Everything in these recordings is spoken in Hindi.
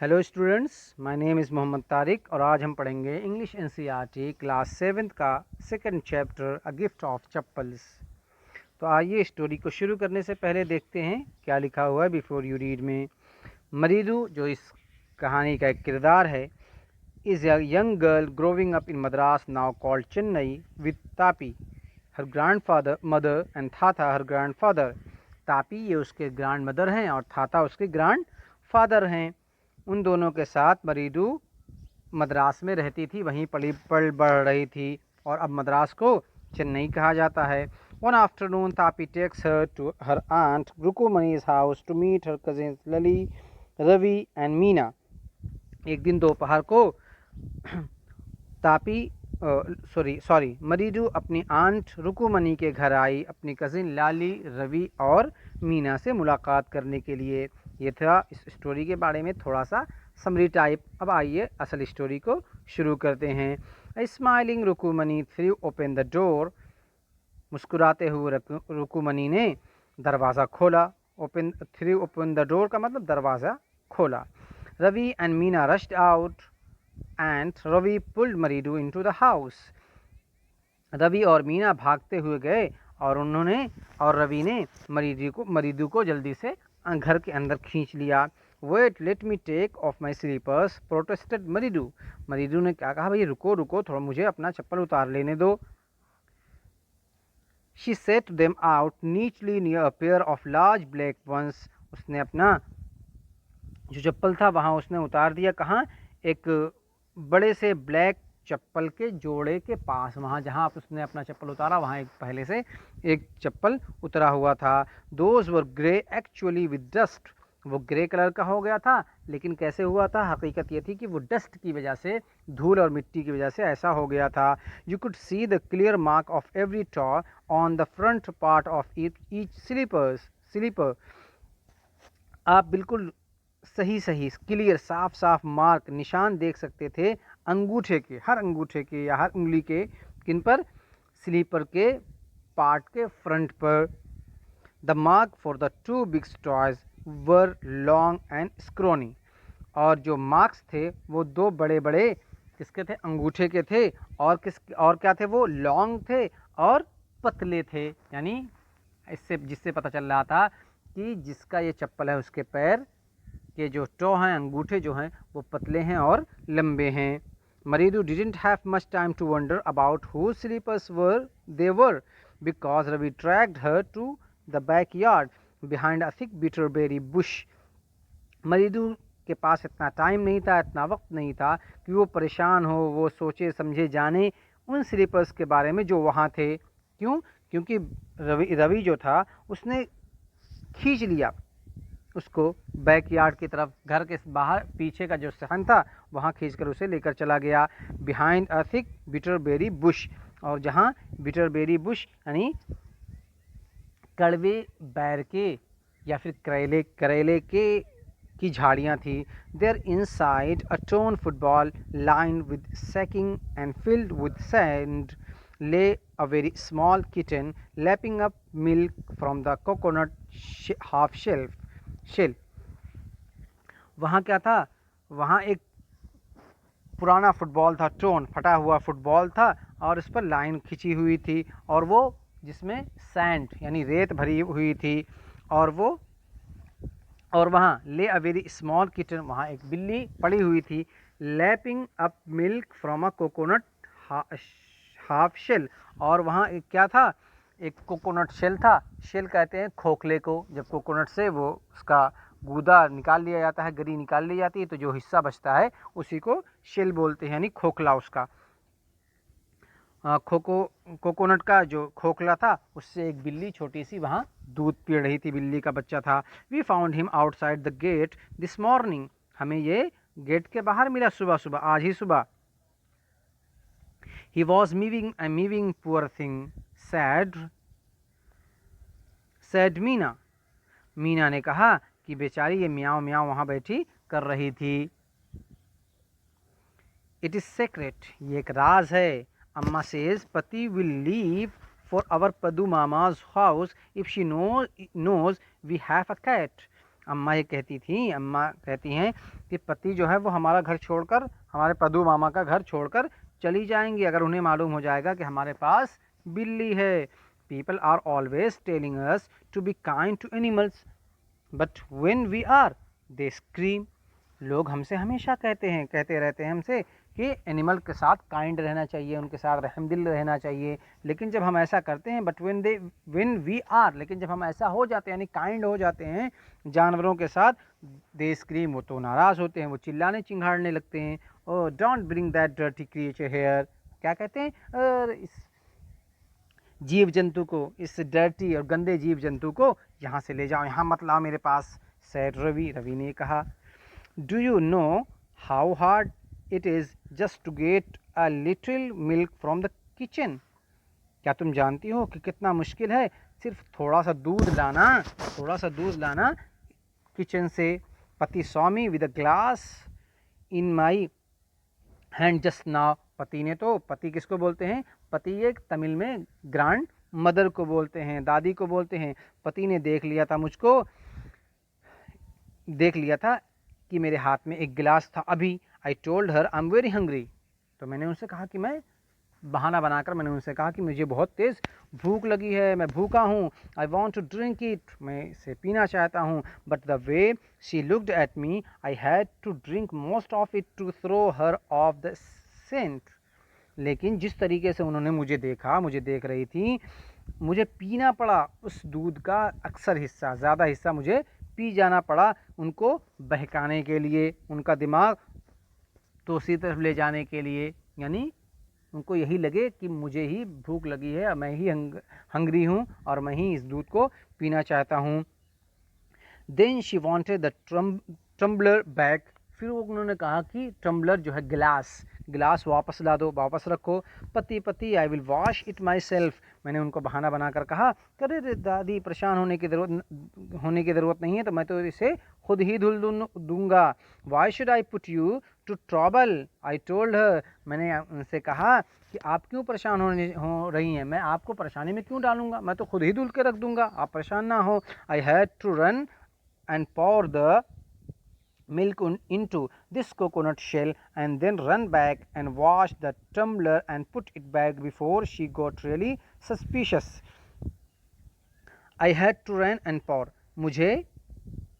Hello students, my name is Mohammad Tariq और आज हम पढ़ेंगे इंग्लिश एनसीईआरटी क्लास 7th का second chapter a gift of chappals. तो आइए स्टोरी को शुरू करने से पहले देखते हैं क्या लिखा हुआ है बिफोर यू रीड में। मरीदू, जो इस कहानी का एक किरदार है, is a young girl growing up in Madras now called Chennai with Tapi her grand father mother and Thatha her grand father. Tapi ये उसके ग्रैंड मदर हैं और थाथा उसके ग्रैंड फादर हैं। उन दोनों के साथ मरीदू मद्रास में रहती थी, वहीं पढ़ बढ़ रही थी और अब मद्रास को चेन्नई कहा जाता है। One afternoon Tapi takes her to her aunt Rukumani's house to meet her cousins Lali, Ravi and Meena. एक दिन दोपहर को तापी मरीदू अपनी आंट रुकुमनी के घर आई अपनी कज़िन लाली, रवि और मीना से मुलाकात करने के लिए। ये था इस स्टोरी के बारे में थोड़ा सा समरी टाइप। अब आइए असल स्टोरी को शुरू करते हैं। Smiling Rukumani threw open the door. मुस्कुराते हुए रुकुमनी ने दरवाज़ा खोला। ओपन द डोर का मतलब दरवाज़ा खोला। Ravi and Meena rushed out and Ravi pulled Maridu into the house. Ravi और मीना भागते हुए गए और रवि ने मरीदू को जल्दी से घर के अंदर खींच लिया। Wait let me take off my slippers protested Maridu. Maridu ने क्या कहा, भाई रुको रुको, थोड़ा मुझे अपना चप्पल उतार लेने दो। शी सेट देम आउट नीचली near a pair of large black ones. उसने अपना जो चप्पल था वहाँ उसने उतार दिया। कहाँ? एक बड़े से ब्लैक चप्पल के जोड़े के पास, वहाँ जहाँ उसने अपना चप्पल उतारा वहाँ एक पहले से एक चप्पल उतरा हुआ था। Those were grey actually with dust. वो ग्रे कलर का हो गया था, लेकिन कैसे हुआ था? हकीकत ये थी कि वो डस्ट की वजह से, धूल और मिट्टी की वजह से ऐसा हो गया था। You could see the clear mark of every toe on the front part of each slipper. आप बिल्कुल सही क्लियर साफ साफ मार्क निशान देख सकते थे अंगूठे के, हर अंगूठे के या हर उंगली के। किन पर? स्लीपर के पार्ट के फ्रंट पर। The mark for the two big toes were long and scrawny. और जो मार्क्स थे वो दो बड़े बड़े किसके थे? अंगूठे के थे। और क्या थे? वो लॉन्ग थे और पतले थे। यानी जिससे पता चल रहा था कि जिसका ये चप्पल है उसके पैर के जो टो हैं, अंगूठे जो हैं, वो पतले हैं और लंबे हैं। Maridu didn't have much time to wonder about whose slippers they were because Ravi dragged her to the backyard behind a thick bitterberry bush. मरीदू के पास इतना टाइम नहीं था, इतना वक्त नहीं था कि वो परेशान हो, वो सोचे समझे जाने उन स्लीपर्स के बारे में जो वहाँ थे। क्यों? क्योंकि रवि जो था उसने खींच लिया उसको बैकयार्ड की तरफ, घर के बाहर पीछे का जो सहन था वहाँ खींचकर उसे लेकर चला गया। Behind a thick bitterberry bush. और जहाँ बिटरबेरी बुश यानी कड़वे बैर के या फिर करेले के की झाड़ियाँ थी। There inside a torn football lined with sacking and filled with sand lay a very small kitten lapping up milk from the coconut half shell. वहाँ क्या था? वहाँ एक पुराना फुटबॉल था, टोन फटा हुआ फुटबॉल था और उस पर लाइन खिंची हुई थी और वो जिसमें सैंड यानी रेत भरी हुई थी। और वहाँ ले अ वेरी स्मॉल किटन, वहाँ एक बिल्ली पड़ी हुई थी। Lapping up milk from a coconut half shell. और वहाँ एक क्या था? एक कोकोनट शेल था। शेल कहते हैं खोखले को, जब कोकोनट से वो उसका गूदा निकाल लिया जाता है, गरी निकाल ली जाती है, तो जो हिस्सा बचता है उसी को शेल बोलते हैं, यानी खोखला उसका। कोकोनट का जो खोखला था उससे एक बिल्ली छोटी सी वहाँ दूध पी रही थी, बिल्ली का बच्चा था। We found him outside the gate this morning. हमें ये गेट के बाहर मिला सुबह सुबह, आज ही सुबह। He was mewing poor thing said Meena. Meena ने कहा कि बेचारी ये म्याऊं म्याऊं वहाँ बैठी कर रही थी। इट इज़ सीक्रेट, ये एक राज है। Amma says Pati will leave for our Padu Mama's house if she knows we have a cat. अम्मा ये कहती थी, अम्मा कहती हैं कि पति जो है वो हमारा घर छोड़कर, हमारे पदू मामा का घर छोड़कर चली जाएंगी अगर उन्हें मालूम हो जाएगा कि हमारे पास बिल्ली है। People are always telling us to be kind to animals but when we are they scream. लोग हमसे हमेशा कहते रहते हैं हमसे कि एनिमल के साथ काइंड रहना चाहिए, उनके साथ रहमदिल रहना चाहिए, लेकिन जब हम ऐसा करते हैं बट व्हेन वी आर, लेकिन जब हम ऐसा हो जाते हैं यानी काइंड हो जाते हैं जानवरों के साथ, दे स्क्रीम, वो तो नाराज़ होते हैं, वो चिल्लाने चिंघाड़ने लगते हैं। Oh don't bring that dirty creature here, क्या कहते हैं, इस जीव जंतु को, इस डर्टी और गंदे जीव जंतु को यहाँ से ले जाओ, यहाँ मत लाओ मेरे पास, सैड रवि, रवि ने कहा। Do you know how hard it is just to get a little milk from the kitchen. क्या तुम जानती हो कि कितना मुश्किल है सिर्फ थोड़ा सा दूध लाना किचन से। पति saw me with a glass in my hand just now. पति ने तो, पति किसको बोलते हैं, पति एक तमिल में ग्रैंड मदर को बोलते हैं, दादी को बोलते हैं। पति ने देख लिया था कि मेरे हाथ में एक गिलास था अभी। आई told her I am very hungry. तो मैंने उनसे कहा कि मैं बहाना बनाकर मैंने उनसे कहा कि मुझे बहुत तेज़ भूख लगी है, मैं भूखा हूँ। I want to drink it, मैं इसे पीना चाहता हूँ। But the way she looked at me I had to drink most of it to throw her off the scent. लेकिन जिस तरीके से उन्होंने मुझे देख रही थी, मुझे पीना पड़ा उस दूध का अक्सर हिस्सा, ज़्यादा हिस्सा मुझे पी जाना पड़ा, उनको बहकाने के लिए, उनका दिमाग तो उसी तरफ ले जाने के लिए, यानी उनको यही लगे कि मुझे ही भूख लगी है, मैं ही हंग्री हूँ और मैं ही इस दूध को पीना चाहता हूँ। Then she wanted the tumbler back. फिर उन्होंने कहा कि टम्बलर जो है, गिलास वापस ला दो, वापस रखो। पति I will wash it my self. मैंने उनको बहाना बनाकर कहा, अरे दादी परेशान होने की ज़रूरत नहीं है, तो मैं तो इसे खुद ही धुल दूंगा। Why should I put you to trouble, I told her. मैंने उनसे कहा कि आप क्यों परेशान हो रही हैं, मैं आपको परेशानी में क्यों डालूंगा, मैं तो खुद ही धुल के रख दूंगा, आप परेशान ना हो। I had to run and pour the milk into this coconut shell and then run back and wash the tumbler and put it back before she got really suspicious. I had to run and pour. मुझे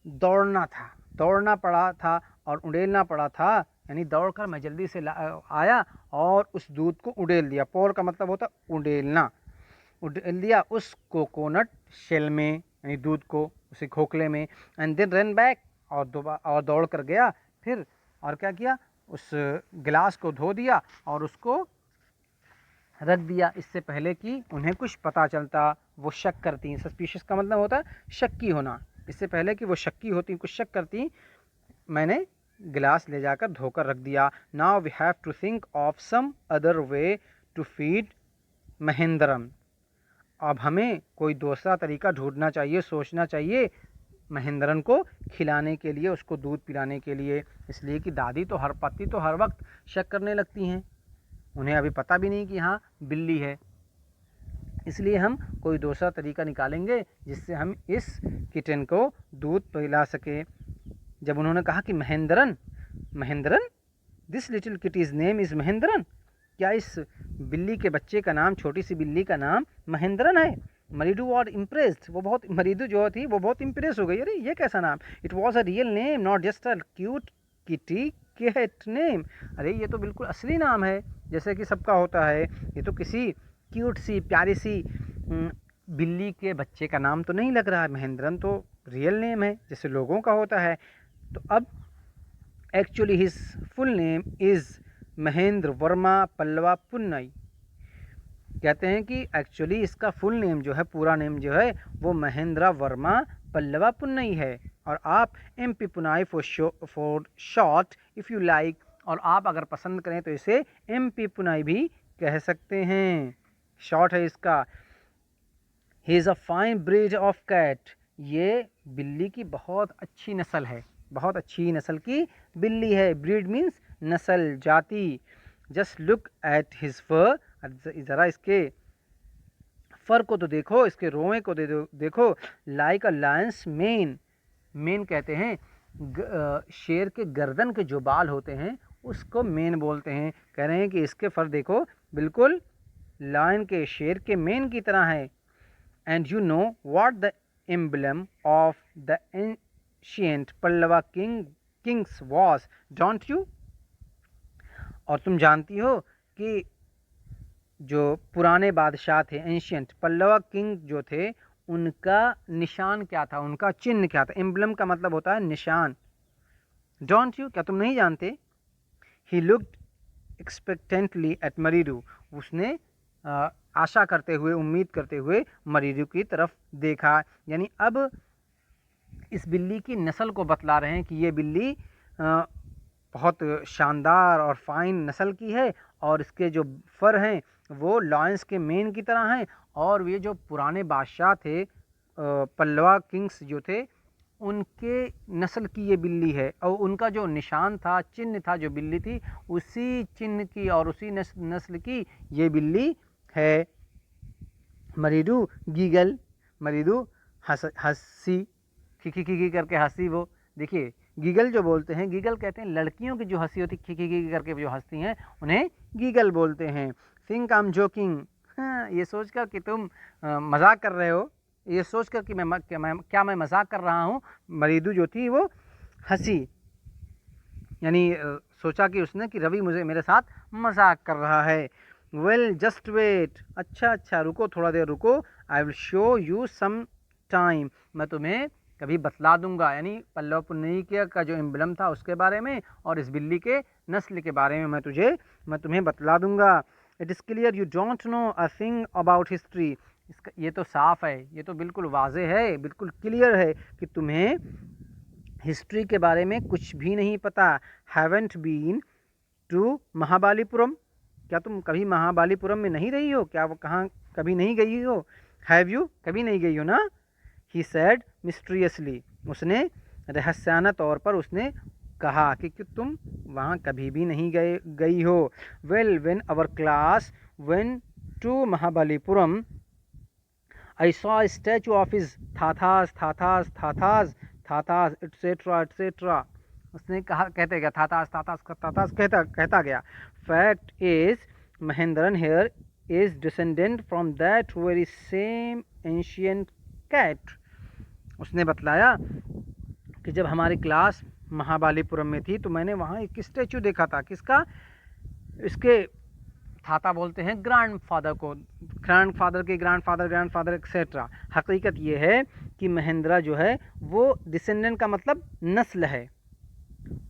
दौड़ना पड़ा था और उड़ेलना पड़ा था, यानी दौड़कर मैं जल्दी से आया और उस दूध को उड़ेल दिया। पोर का मतलब होता उड़ेल दिया उस कोकोनट शेल में, यानी दूध को, उसे खोखले में। एंड देन रन बैक, और दौड़ कर गया फिर, और क्या किया, उस गिलास को धो दिया और उसको रख दिया, इससे पहले कि उन्हें कुछ पता चलता। वो शक करती, सस्पिशियस का मतलब होता है शक्की होना, इससे पहले कि वो शक्की होती, कुछ शक करती, मैंने गिलास ले जाकर धोकर रख दिया। Now we have to think of some other way to feed Mahendran. अब हमें कोई दूसरा तरीका ढूंढना चाहिए, सोचना चाहिए महेंद्रन को खिलाने के लिए, उसको दूध पिलाने के लिए। इसलिए कि दादी तो पति तो हर वक्त शक करने लगती हैं, उन्हें अभी पता भी नहीं कि हाँ बिल्ली है। इसलिए हम कोई दूसरा तरीका निकालेंगे जिससे हम इस किटन को दूध पिला सके। जब उन्होंने कहा कि Mahendran, this little kitty's name is Mahendran, क्या इस बिल्ली के बच्चे का नाम, छोटी सी बिल्ली का नाम महेंद्रन है? मरीडू वॉज इम्प्रेस्ड, मरीडू जो थी वो बहुत इम्प्रेस हो गई, अरे ये कैसा नाम, it was a real name not just a cute kitty cat name. अरे ये तो बिल्कुल असली नाम है, जैसे कि सबका होता है, ये तो किसी क्यूट सी प्यारी सी बिल्ली के बच्चे का नाम तो नहीं लग रहा है, महेंद्रन तो रियल नेम है जैसे लोगों का होता है। तो अब actually his full name is Mahendra Varma Pallava Punnai. कहते हैं कि एक्चुअली इसका फुल नेम जो है, पूरा नेम जो है, वो महेंद्र वर्मा पल्लवा पुन्नई है, और आप MP पुनाई for short if you like, और आप अगर पसंद करें तो इसे MP पुनाई भी कह सकते हैं, शॉर्ट है इसका। He is a fine breed of cat, ये बिल्ली की बहुत अच्छी नस्ल है, बहुत अच्छी नस्ल की बिल्ली है। ब्रीड मीन्स नस्ल, जाति। जस्ट लुक एट हिज फर, ज़रा इसके फर को तो देखो, इसके रोए को देखो, लाइक अ लायंस मेन, मेन कहते हैं। शेर के गर्दन के जो बाल होते हैं उसको मेन बोलते हैं। कह रहे हैं कि इसके फर देखो बिल्कुल लायन के, शेर के मेन की तरह है। And you know what the emblem of the ancient Pallava Kings was, don't you? और तुम जानती हो कि जो पुराने बादशाह थे, एंशियंट पल्लवा किंग जो थे, उनका निशान क्या था, उनका चिन्ह क्या था? एम्बलम का मतलब होता है निशान। डोंट यू, क्या तुम नहीं जानते? ही लुक्ड एक्सपेक्टेंटली एट मरीरू, उसने आशा करते हुए, उम्मीद करते हुए मरीरू की तरफ देखा। यानी अब इस बिल्ली की नस्ल को बतला रहे हैं कि ये बिल्ली बहुत शानदार और फाइन नस्ल की है और इसके जो फर हैं वो लॉयंस के मेन की तरह हैं। और ये जो पुराने बादशाह थे, पल्लवा किंग्स जो थे, उनके नस्ल की ये बिल्ली है और उनका जो निशान था, चिन्ह था, जो बिल्ली थी, उसी चिन्ह की और उसी नस्ल की ये बिल्ली है। मरीडू गीगल, मरीडू हंसी, खी करके हंसी। वो देखिए गीगल जो बोलते हैं, गीगल कहते हैं लड़कियों की जो हंसी होती है, खी करके जो हंसती हैं उन्हें गीगल बोलते हैं। थिंक आई एम जोकिंग, ये सोचकर कि तुम मजाक कर रहे हो, ये सोचकर कि मैं मजाक कर रहा हूँ। मरीदू जो थी वो हंसी, यानी सोचा कि उसने कि रवि मेरे साथ मजाक कर रहा है। वेल जस्ट वेट, अच्छा रुको, थोड़ा देर रुको। I will show you some time, मैं तुम्हें कभी बतला दूंगा। यानी पल्लव पुन्नई का जो एम्बलम था उसके बारे में और इस बिल्ली के नस्ल के बारे में मैं तुम्हें बतला दूंगा। It is clear you don't know a thing about history, इसका ये तो साफ है, ये तो बिल्कुल वाजे है, बिल्कुल क्लियर है कि तुम्हें हिस्ट्री के बारे में कुछ भी नहीं पता। हैवेंट बीन टू महाबलीपुरम, क्या तुम कभी महाबलीपुरम में नहीं रही हो? क्या वो कहाँ कभी नहीं गई हो? हैव यू, कभी नहीं गई हो ना? ही सैड मिस्ट्रियसली, उसने रहस्याना तौर पर उसने कहा कि तुम वहाँ कभी भी नहीं गई हो। Well when our class went to Mahabalipuram I saw a statue of his Thatha's etcetera. उसने कहा, कहते गया थाथास कहता गया। Fact is Mahendran here is descendant from that very same ancient cat. उसने बतलाया कि जब हमारी क्लास महाबलीपुरम में थी तो मैंने वहाँ एक स्टैचू देखा था। किसका? इसके थाता बोलते हैं ग्रैंडफादर को, ग्रैंडफादर के ग्रैंडफादर एक्सेट्रा। हकीकत ये है कि महेंद्रा जो है वो डिसेंडेंट का मतलब नस्ल है,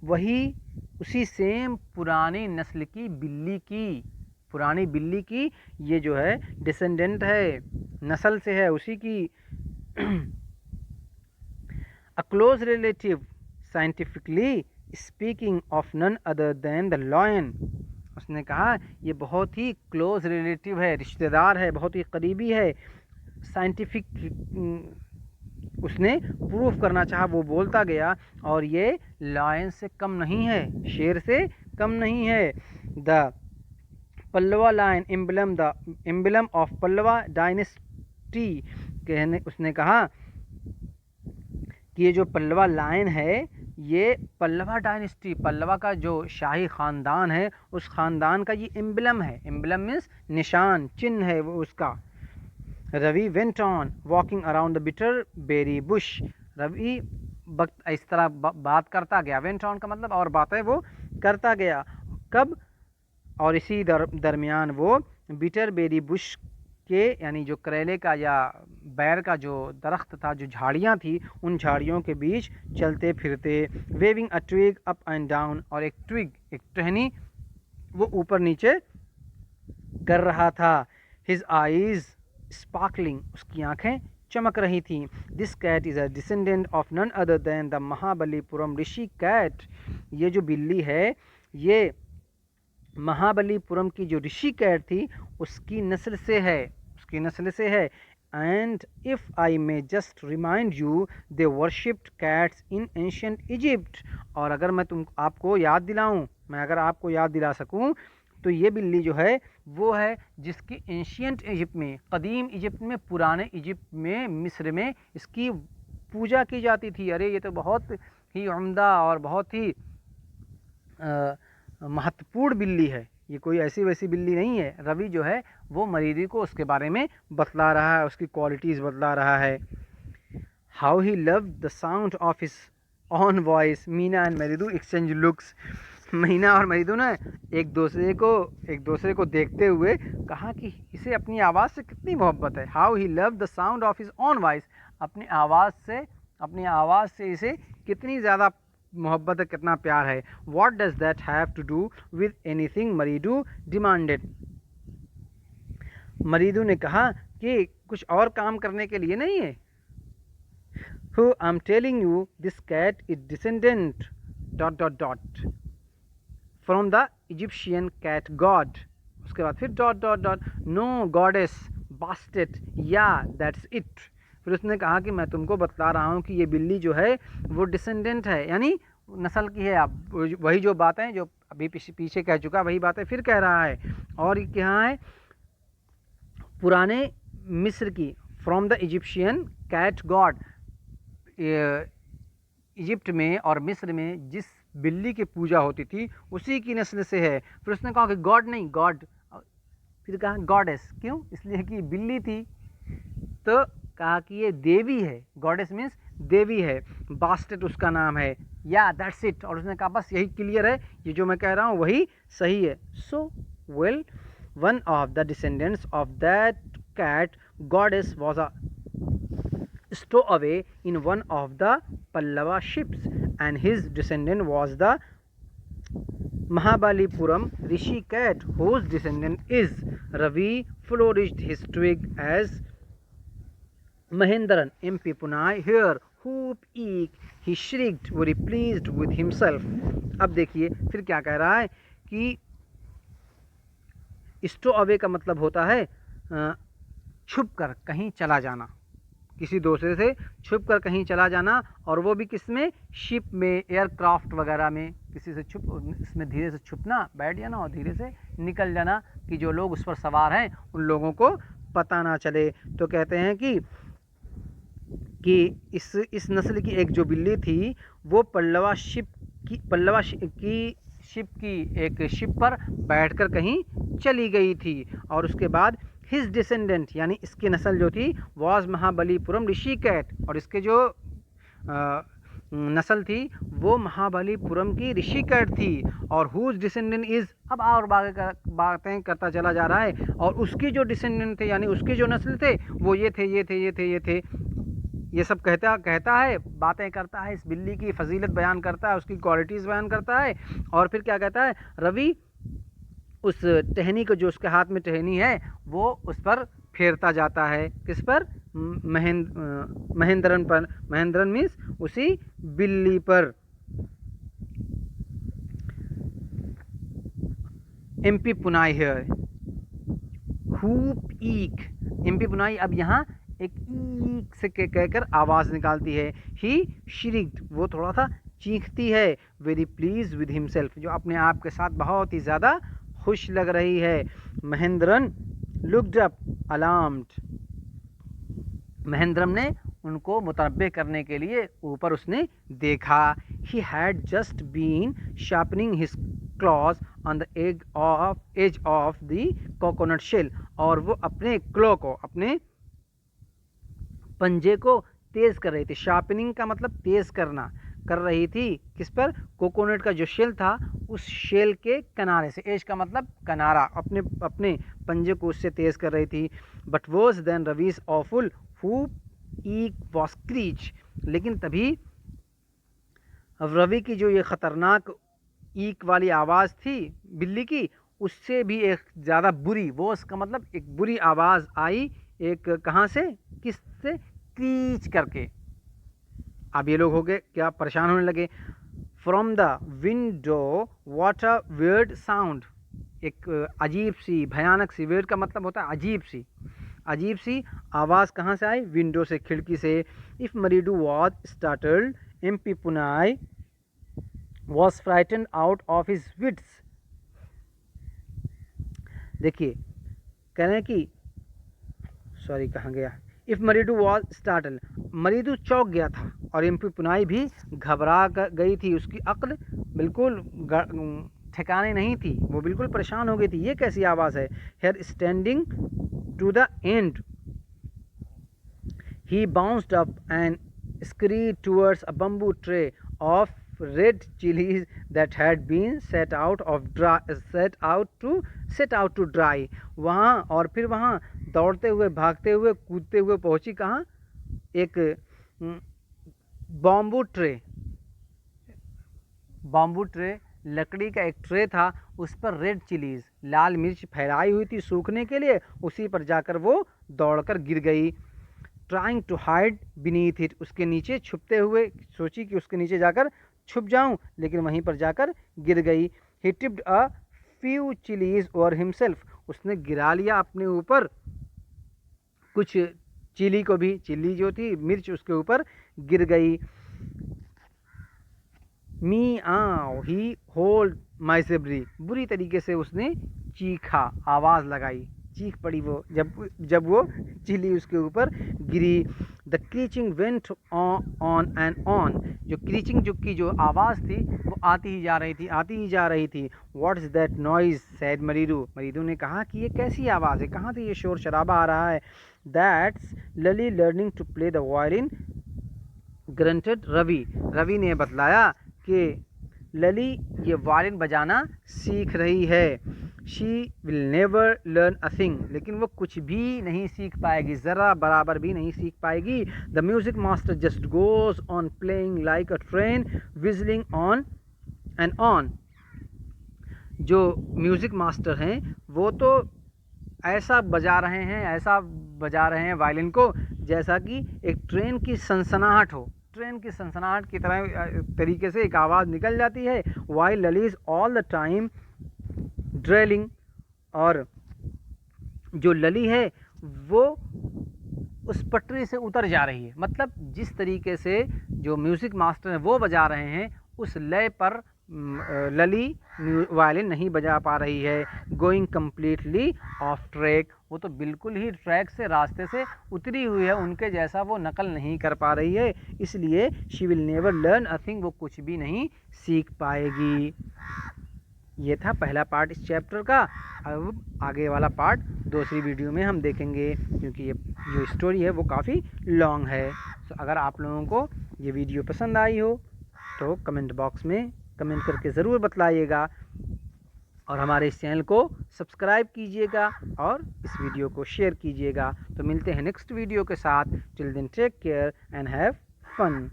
वही उसी सेम पुरानी नस्ल की बिल्ली की, पुरानी बिल्ली की ये जो है डिसेंडेंट है, नस्ल से है उसी की। A close relative scientifically speaking of none other than the lion. उसने कहा ये बहुत ही क्लोज रिलेटिव है, रिश्तेदार है, बहुत ही करीबी है। साइंटिफिक उसने प्रूफ करना चाहा, वो बोलता गया, और ये लायन से कम नहीं है, शेर से कम नहीं है। The Pallava lion emblem, the emblem of Pallava dynasty, कहने उसने कहा कि ये जो पल्लवा लायन है ये पल्लवा डायनेस्टी, पल्लवा का जो शाही ख़ानदान है उस ख़ानदान का ये एम्बलम है। एम्बलम मीन्स निशान, चिन्ह है वो उसका। Ravi went on walking around the bitter berry bush. Ravi इस तरह बात करता गया, वेंट ऑन का मतलब और बातें वो करता गया। कब? और इसी दरमियान वो बिटर बेरी बुश के, यानी जो करेले का या बैर का जो दरख्त था, जो झाड़ियाँ थी, उन झाड़ियों के बीच चलते फिरते। Waving a twig up and down, और एक ट्विग, एक टहनी वो ऊपर नीचे कर रहा था। हिज आईज स्पार्कलिंग, उसकी आंखें चमक रही थी। This cat is a descendant of none other than the Mahabalipuram rishi cat. ये जो बिल्ली है ये महाबलीपुरम की जो ऋषि कैट थी उसकी नस्ल से है, उसकी नस्ल से है। And if I may just remind you, they worshipped cats in ancient Egypt. और अगर मैं आपको याद दिलाऊं, मैं अगर आपको याद दिला सकूं, तो ये बिल्ली जो है वो है जिसकी एंशिएंट इजिप्ट में, कदीम इजिप्ट में, पुराने इजिप्ट में, मिस्र में इसकी पूजा की जाती थी। अरे ये तो बहुत ही उम्दा और बहुत ही महत्वपूर्ण बिल्ली है, ये कोई ऐसी वैसी बिल्ली नहीं है। रवि जो है वो मरीदी को उसके बारे में बतला रहा है, उसकी क्वालिटीज़ बतला रहा है। How he love the sound of his own voice, Meena and Maridu exchange looks. Meena और मरीदू ने एक दूसरे को देखते हुए कहा कि इसे अपनी आवाज़ से कितनी मोहब्बत है। How he love the sound of his own voice, अपनी आवाज़ से इसे कितनी ज़्यादा मोहब्बत है, कितना प्यार है। What does that have to do with anything, Maridu demanded. Maridu ने कहा कि कुछ और काम करने के लिए नहीं है। Who I'm telling you, this cat is descendant ... from the Egyptian cat god. उसके बाद फिर ... no goddess, bastard, yeah that's it। फिर उसने कहा कि मैं तुमको बतला रहा हूँ कि ये बिल्ली जो है वो डिसेंडेंट है, यानी नस्ल की है। अब वही जो बातें जो अभी पीछे कह चुका वही बातें फिर कह रहा है। और ये क्या है, पुराने मिस्र की, from the Egyptian cat god, Egypt में और मिस्र में जिस बिल्ली की पूजा होती थी उसी की नस्ल से है। फिर उसने कहा कि गॉड नहीं, गॉड। फिर कहा गॉडेस, क्यों? इसलिए कि बिल्ली थी, तो कहा कि ये देवी है। गॉडेस मीन्स देवी है। बास्टेट उसका नाम है। या दैट्स इट। और उसने कहा बस यही क्लियर है, ये जो मैं कह रहा हूँ वही सही है। So well, one of the descendants of that cat goddess was a stowaway in one of the Pallava ships, and his descendant was the Mahabalipuram Rishi cat, whose descendant is Ravi flourished his twig as Mahendran MP Punai here, whoop eek, he shrieked, very pleased with himself। अब देखिए फिर क्या कह रहा है कि स्टो अवे का मतलब होता है छुप कर कहीं चला जाना, किसी दूसरे से छुप कर कहीं चला जाना, और वो भी किस में, शिप में, एयरक्राफ्ट वगैरह में, किसी से छुप, इसमें धीरे से छुपना, बैठ जाना और धीरे से निकल जाना कि जो लोग उस पर सवार हैं उन लोगों को पता ना चले। तो कहते हैं कि इस नस्ल की एक जो बिल्ली थी वो पल्लवा की एक शिप पर बैठकर कहीं चली गई थी। और उसके बाद हिज डिसेंडेंट यानी इसकी नस्ल जो थी वॉज महाबलीपुरम ऋषि कैट, और इसके जो नस्ल थी वो महाबलीपुरम की ऋषि कैट थी। और हुज डिसेंडेंट इज़, अब और बातें करता चला जा रहा है, और उसकी जो डिसेंडेंट थे यानी उसकी जो नस्ल थे वो ये थे, ये सब कहता है, बातें करता है, इस बिल्ली की फजीलत बयान करता है, उसकी क्वालिटीज़ बयान करता है। और फिर क्या कहता है, रवि उस टहनी को, जो उसके हाथ में टहनी है, वो उस पर फेरता जाता है। किस पर? महेंद्रन पर। महेंद्रन मीन्स उसी बिल्ली पर। एमपी पुनाई है, हुप ईक। एमपी पुनाई अब यहाँ एक ईक से कहकर आवाज़ निकालती है। ही श्रिक्ड, वो थोड़ा सा चीखती है। वेरी प्लीज विद हिमसेल्फ, जो अपने आप के साथ बहुत ही ज़्यादा खुश लग रही है। Mahendran looked up alarmed, Mahendran ने उनको मुतनब्बे करने के लिए ऊपर उसने देखा। He had just been sharpening his claws on the edge of the coconut shell, और वो अपने क्लॉ को, अपने पंजे को तेज कर रही थी। शार्पनिंग का मतलब तेज करना, कर रही थी किस पर? कोकोनट का जो शेल था उस शेल के किनारे से, एज का मतलब किनारा, अपने पंजे को उससे तेज कर रही थी। But was then Ravi's awful who eek was screech, लेकिन तभी रवि की जो ये खतरनाक ईक वाली आवाज़ थी बिल्ली की, उससे भी एक ज़्यादा बुरी, वॉज का मतलब एक बुरी आवाज़ आई। एक कहाँ से, किस से? क्रीच करके। अब ये लोग हो गए क्या, परेशान होने लगे। From the window what a weird sound, एक अजीब सी, भयानक सी, वियर्ड का मतलब होता है अजीब सी आवाज़ कहाँ से आई? विंडो से, खिड़की से। If Maridu was startled, MP Punnai was frightened out of his wits. देखिए कह रहे हैं कि, सॉरी कहाँ गया, if Maridu was startle, Maridu चौंक गया था और एम पी पुनाई भी घबरा गई थी, उसकी अक्ल बिल्कुल ठिकाने नहीं थी, वो बिल्कुल परेशान हो गई थी, ये कैसी आवाज़ है। Hair standing to the end he bounced up and scurried towards a bamboo tray of red chilies that had been set out to dry. वहाँ और फिर वहाँ दौड़ते हुए, भागते हुए, कूदते हुए पहुँची कहाँ, एक बॉम्बू ट्रे लकड़ी का एक ट्रे था, उस पर रेड चिलीज़ लाल मिर्च फैलाई हुई थी सूखने के लिए, उसी पर जाकर वो दौड़कर गिर गई। Trying to hide beneath it, उसके नीचे छुपते हुए सोची कि उसके नीचे जाकर छुप जाऊं, लेकिन वहीं पर जाकर गिर गई। He tipped a few chillies over himself, उसने गिरा लिया अपने ऊपर कुछ चिली को भी, चिली जो थी मिर्च उसके ऊपर गिर गई। मी आओ ही होल्ड माइसेबरी, बुरी तरीके से उसने चीखा, आवाज़ लगाई, चीख पड़ी वो जब वो चिली उसके ऊपर गिरी। The creaking went on and on, जो क्रीचिंग जो आवाज़ थी वो आती ही जा रही थी। What is that noise said Maridu ने कहा कि ये कैसी आवाज़ है, कहाँ से ये शोर शराबा आ रहा है। That's Lali learning to play the violin grunted Ravi ने बतलाया कि लली ये वायलिन बजाना सीख रही है। She will never learn a thing, लेकिन वो कुछ भी नहीं सीख पाएगी, ज़रा बराबर भी नहीं सीख पाएगी। The music master just goes on playing like a train विजलिंग on and on, जो म्यूज़िक मास्टर हैं वो तो ऐसा बजा रहे हैं वायलिन को जैसा कि एक ट्रेन की सनसनाहट हो, ट्रेन की सनसनाहट की तरह तरीके से एक आवाज़ निकल जाती है। While Lali is all the time drilling, और जो लली है वो उस पटरी से उतर जा रही है, मतलब जिस तरीके से जो म्यूज़िक मास्टर हैं वो बजा रहे हैं उस लय पर लली वायलिन नहीं बजा पा रही है। गोइंग कम्प्लीटली ऑफ ट्रैक, वो तो बिल्कुल ही ट्रैक से, रास्ते से उतरी हुई है, उनके जैसा वो नकल नहीं कर पा रही है, इसलिए she will never learn a thing, वो कुछ भी नहीं सीख पाएगी। ये था पहला पार्ट इस चैप्टर का। अब आगे वाला पार्ट दूसरी वीडियो में हम देखेंगे, क्योंकि ये जो स्टोरी है वो काफ़ी लॉन्ग है। तो अगर आप लोगों को ये वीडियो पसंद आई हो तो कमेंट बॉक्स में कमेंट करके ज़रूर बतलाइएगा, और हमारे इस चैनल को सब्सक्राइब कीजिएगा और इस वीडियो को शेयर कीजिएगा। तो मिलते हैं नेक्स्ट वीडियो के साथ। Till then take care and have fun.